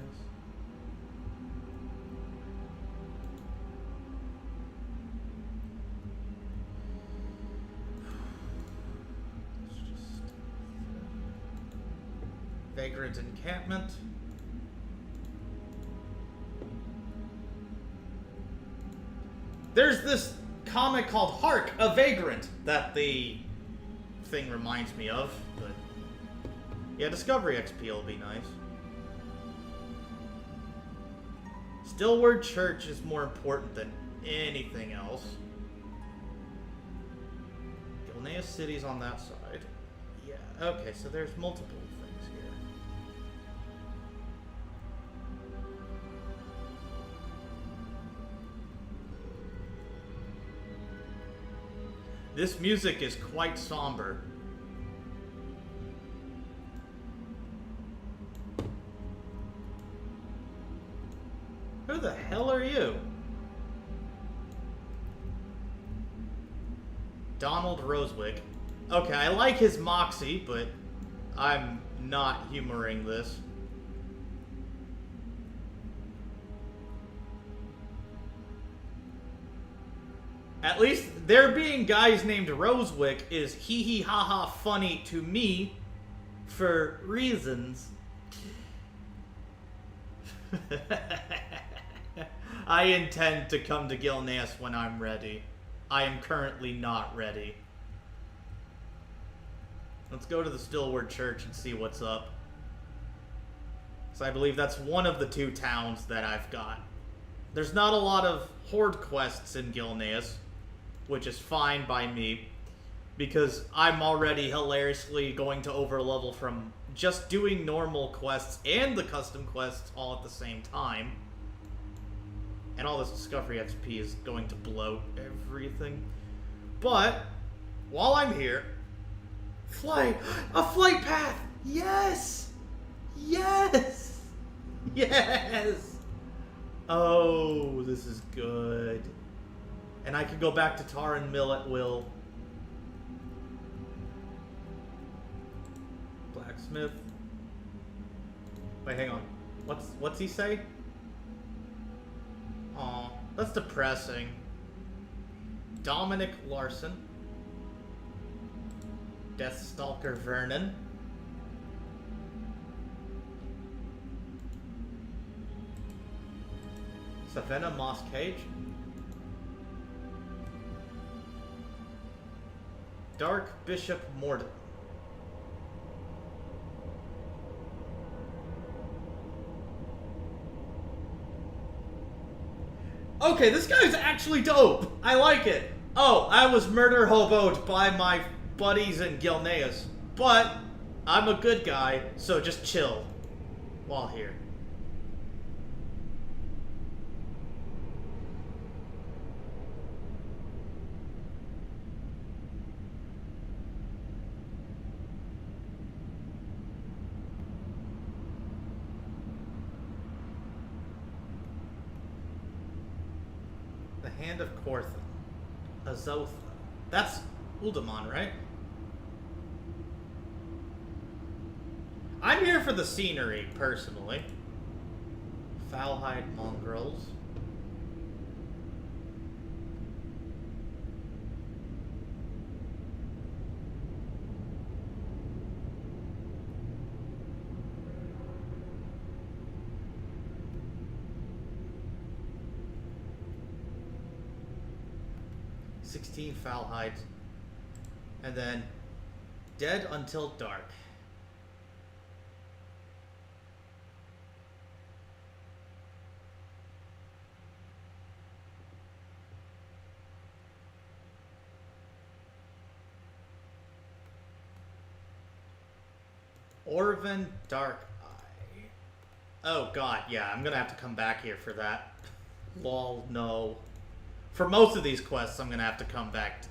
Vagrant encampment. There's this comic called Hark, a Vagrant that the thing reminds me of, but yeah, Discovery XP will be nice. Stillward Church is more important than anything else. Gilneas City's on that side. Yeah, okay, so there's multiple things here. This music is quite somber. Who the hell are you? Donald Rosewick. Okay, I like his moxie, but I'm not humoring this. At least there being guys named Rosewick is hee hee ha ha funny to me for reasons. I intend to come to Gilneas when I'm ready. I am currently not ready. Let's go to the Stillward Church and see what's up. So I believe that's one of the two towns that I've got. There's not a lot of horde quests in Gilneas, which is fine by me, because I'm already hilariously going to overlevel from just doing normal quests and the custom quests all at the same time. And all this Discovery XP is going to bloat everything. But, while I'm here... Flight! A flight path! Yes! Yes! Yes! Oh, this is good. And I can go back to Taran Mill at will. Blacksmith. Wait, hang on. What's he say? Aw, that's depressing. Dominic Larson. Deathstalker Vernon. Savannah Moss Cage. Dark Bishop Mauradon. Okay, this guy's actually dope. I like it. Oh, I was murder hoboed by my buddies in Gilneas. But I'm a good guy, so just chill while here. The Hand of Kortha. Azotha. That's Uldamon, right? I'm here for the scenery, personally. Foulhide mongrels. Foulhides. And then Dead Until Dark. Orvan Dark Eye. Oh god, yeah, I'm gonna have to come back here for that. Lol, no. For most of these quests, I'm gonna have to come back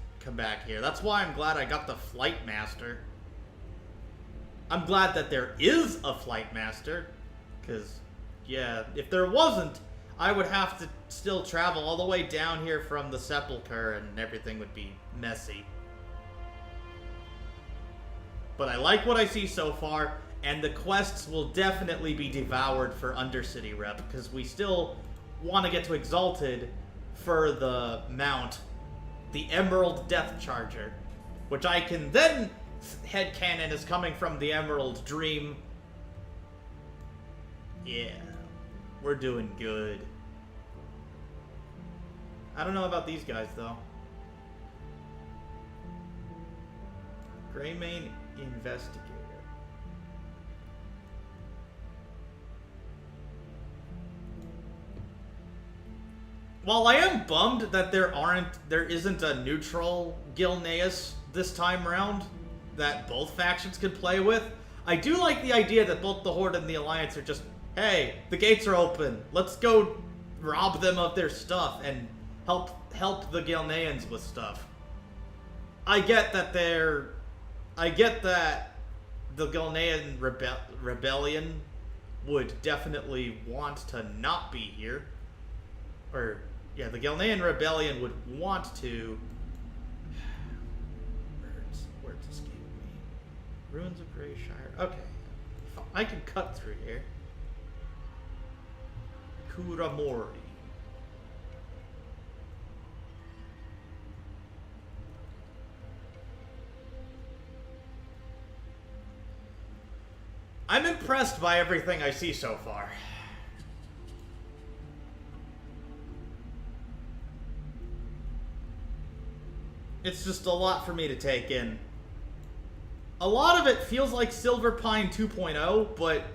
here. That's why I'm glad I got the Flight Master. I'm glad that there is a Flight Master, because, yeah, if there wasn't, I would have to still travel all the way down here from the Sepulchre, and everything would be messy. But I like what I see so far, and the quests will definitely be devoured for Undercity Rep, because we still want to get to Exalted for the mount, the Emerald Death Charger, which I can then headcanon is coming from the Emerald Dream. Yeah, we're doing good. I don't know about these guys, though. Greymane Investigator. While I am bummed that there isn't a neutral Gilneas this time around that both factions could play with, I do like the idea that both the Horde and the Alliance are just, hey, the gates are open, let's go rob them of their stuff and help the Gilneans with stuff. I get that the Gilnean rebellion would definitely want to not be here. Or, yeah, the Gilnean rebellion would want to... Words escape me. Ruins of Greyshire. Okay. I can cut through here. Kuramori. I'm impressed by everything I see so far. It's just a lot for me to take in. A lot of it feels like Silverpine 2.0, but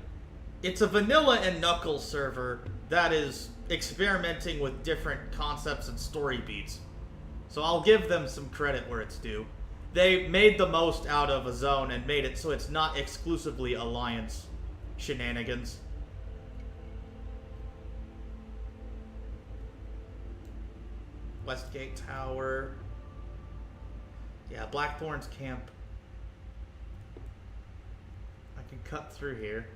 it's a vanilla and Knuckles server that is experimenting with different concepts and story beats. So I'll give them some credit where it's due. They made the most out of a zone and made it so it's not exclusively Alliance shenanigans. Westgate Tower. Yeah, Blackthorn's camp. I can cut through here.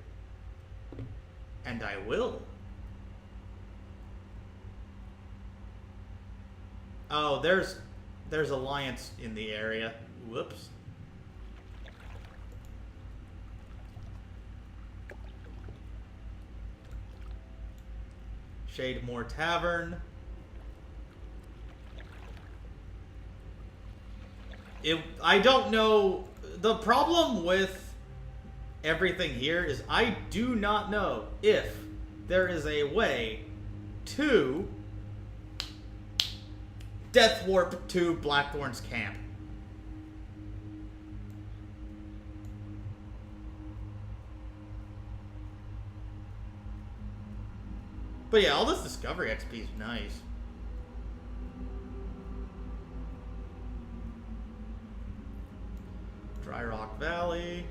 And I will. Oh, there's Alliance in the area. Whoops. Shademore Tavern. I don't know. The problem with everything here is I do not know if there is a way to Death Warp to Blackthorn's camp. But yeah, all this Discovery XP is nice. Dry Rock Valley.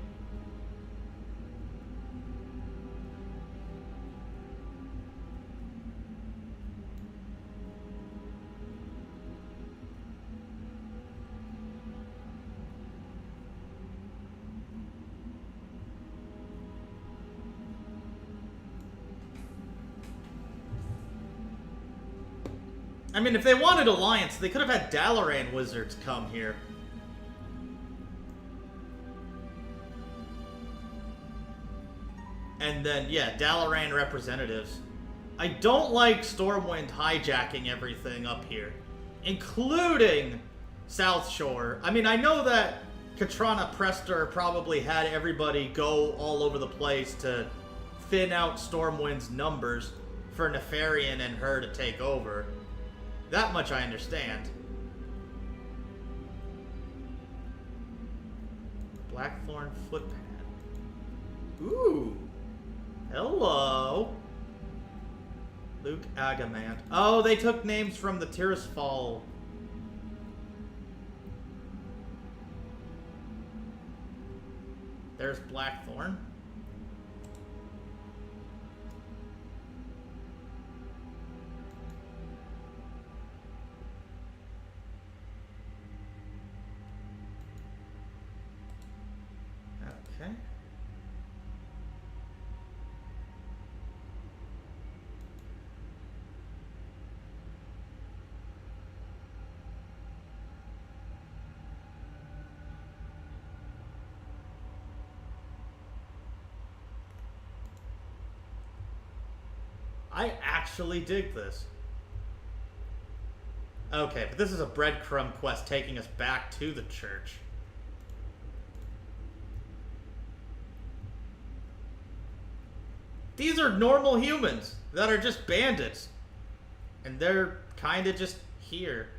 I mean, if they wanted Alliance, they could have had Dalaran wizards come here. And then, yeah, Dalaran representatives. I don't like Stormwind hijacking everything up here, including South Shore. I mean, I know that Katrana Prester probably had everybody go all over the place to thin out Stormwind's numbers for Nefarian and her to take over. That much I understand. Blackthorn footpad. Ooh. Hello. Luke Agamant. Oh, they took names from the Tirisfal. There's Blackthorn. Okay. I actually dig this. Okay, but this is a breadcrumb quest taking us back to the church. These are normal humans that are just bandits. And they're kind of just here.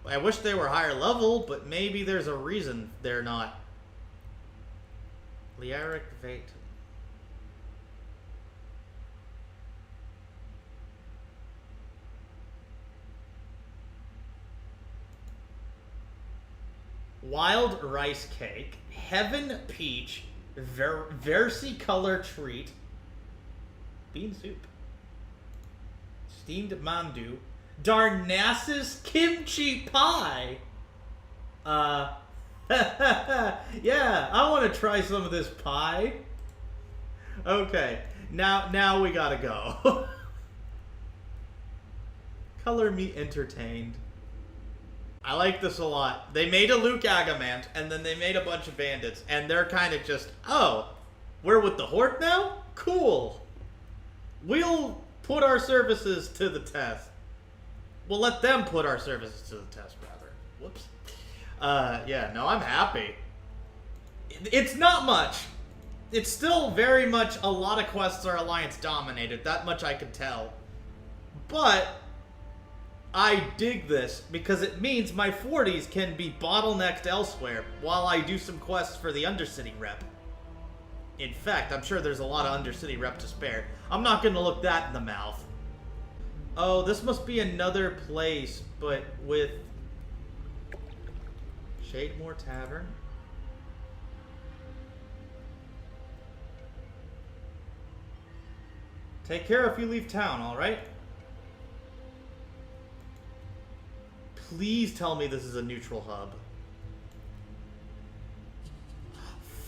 I wish they were higher level, but maybe there's a reason they're not. Liaric Vate. Wild rice cake, heaven peach, versicolor treat, bean soup, steamed mandu, Darnassus kimchi pie. Yeah, I want to try some of this pie. Okay, now we gotta go. Color me entertained. I like this a lot. They made a Luke Agamant, and then they made a bunch of bandits, and they're kind of just, oh, we're with the Horde now? Cool. We'll put our services to the test. We'll let them put our services to the test, rather. Whoops. Yeah, no, I'm happy. It's not much. It's still very much a lot of quests are Alliance dominated. That much I can tell. But I dig this because it means my 40s can be bottlenecked elsewhere while I do some quests for the Undercity rep. In fact, I'm sure there's a lot of Undercity rep to spare. I'm not going to look that in the mouth. Oh, this must be another place, but with Shademore Tavern. Take care if you leave town, alright? Please tell me this is a neutral hub.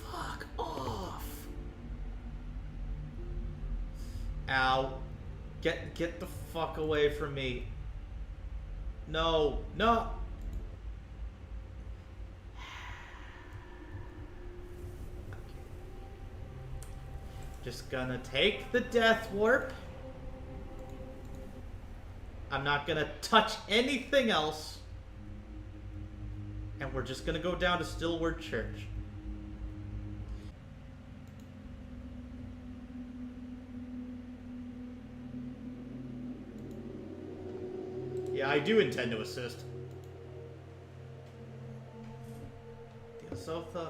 Fuck off. Ow. Get the fuck away from me. No. No. Just gonna take the Death Warp. I'm not gonna touch anything else. And we're just gonna go down to Stillward Church. Yeah, I do intend to assist. Sotha.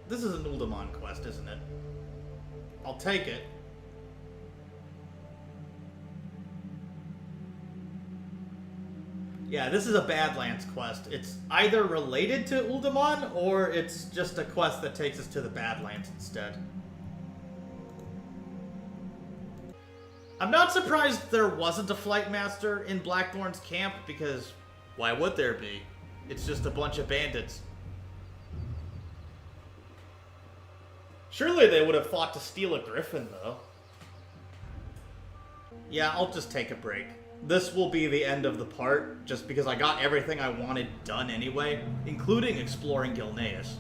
This is an Uldamon quest, isn't it? I'll take it. Yeah, this is a Badlands quest. It's either related to Uldamon, or it's just a quest that takes us to the Badlands instead. I'm not surprised there wasn't a Flight Master in Blackthorn's camp, because why would there be? It's just a bunch of bandits. Surely they would have fought to steal a griffin, though. Yeah, I'll just take a break. This will be the end of the part, just because I got everything I wanted done anyway, including exploring Gilneas.